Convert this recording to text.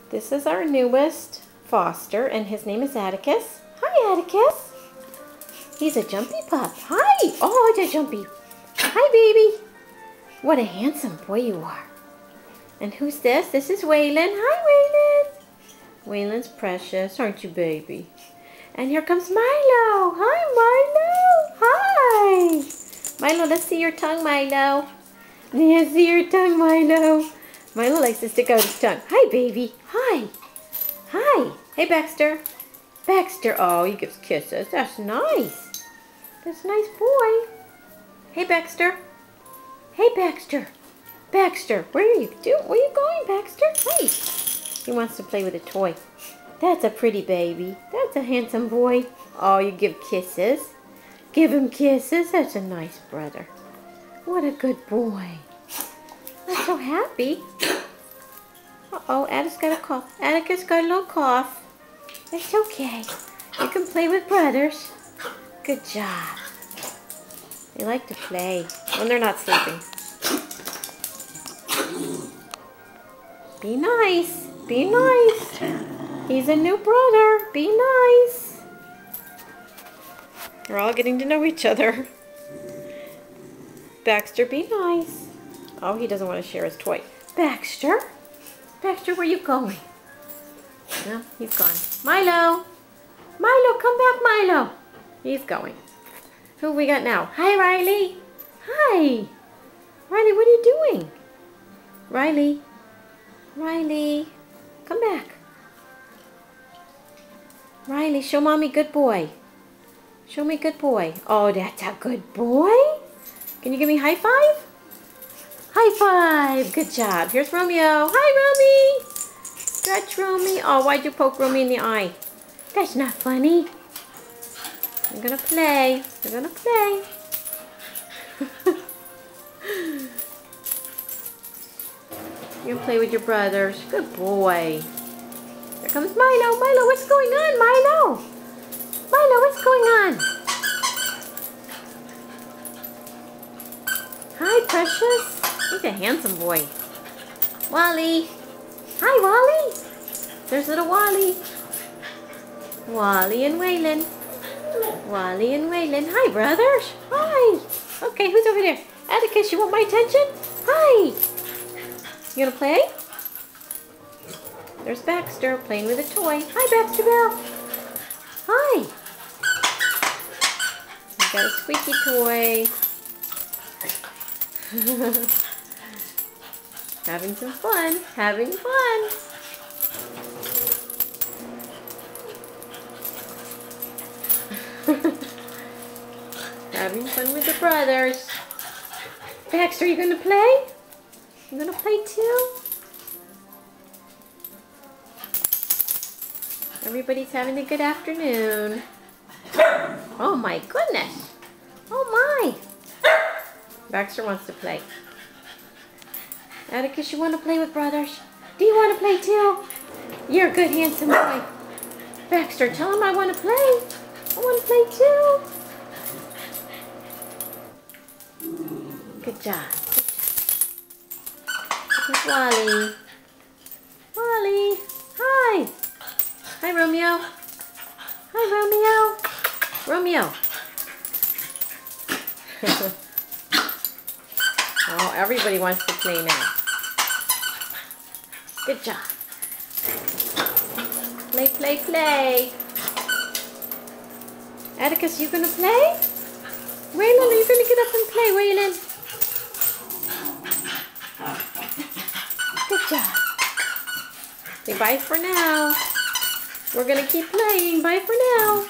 This is our newest foster, and his name is Atticus. Hi, Atticus. He's a jumpy pup. Hi. Oh, it's a jumpy. Hi, baby. What a handsome boy you are. And who's this? This is Waylon. Hi, Waylon. Waylon's precious, aren't you, baby? And here comes Milo. Hi, Milo. Hi. Milo, let's see your tongue, Milo. Let's see your tongue, Milo. Milo likes to stick out his tongue. Hi, baby. Hi. Hi. Hey, Baxter. Baxter. Oh, he gives kisses. That's nice. That's a nice boy. Hey, Baxter. Hey, Baxter. Baxter, where are you going, Baxter? Hey. He wants to play with a toy. That's a pretty baby. That's a handsome boy. Oh, you give kisses. Give him kisses. That's a nice brother. What a good boy. I'm so happy. Uh-oh, Atticus got a cough. Atticus got a little cough. It's okay. You can play with brothers. Good job. They like to play when they're not sleeping. Be nice. Be nice. He's a new brother. Be nice. We're all getting to know each other. Baxter, be nice. Oh, he doesn't want to share his toy. Baxter? Baxter, where are you going? No, he's gone. Milo! Milo, come back, Milo! He's going. Who we got now? Hi, Riley! Hi! Riley, what are you doing? Riley! Riley! Come back. Riley, show Mommy good boy. Show me good boy. Oh, that's a good boy. Can you give me a high five? High five. Good job. Here's Romeo. Hi, Romy. Stretch, Romy. Oh, why'd you poke Romy in the eye? That's not funny. I'm going to play. We're going to play. You can play with your brothers. Good boy. Here comes Milo. Milo, what's going on, Milo? Milo, what's going on? Hi, Precious. He's a handsome boy. Wally. Hi, Wally. There's little Wally. Wally and Waylon. Wally and Waylon. Hi, brothers. Hi. Okay, who's over there? Atticus, you want my attention? Hi. You gonna play? There's Baxter playing with a toy. Hi, Baxter Bell. Hi. We got a squeaky toy. Having some fun. Having fun. Having fun with the brothers. Baxter, you gonna play? You gonna play too? Everybody's having a good afternoon. Oh my goodness. Oh my. Baxter wants to play. Atticus, you want to play with brothers? Do you want to play too? You're a good, handsome boy. Baxter, tell him I want to play. I want to play too. Good job. Here's Wally. Wally. Hi. Hi, Romeo. Hi, Romeo. Romeo. Oh, everybody wants to play now. Good job. Play, play, play. Atticus, you gonna play? Waylon, are you gonna get up and play, Waylon? Good job. Say bye for now. We're gonna keep playing. Bye for now.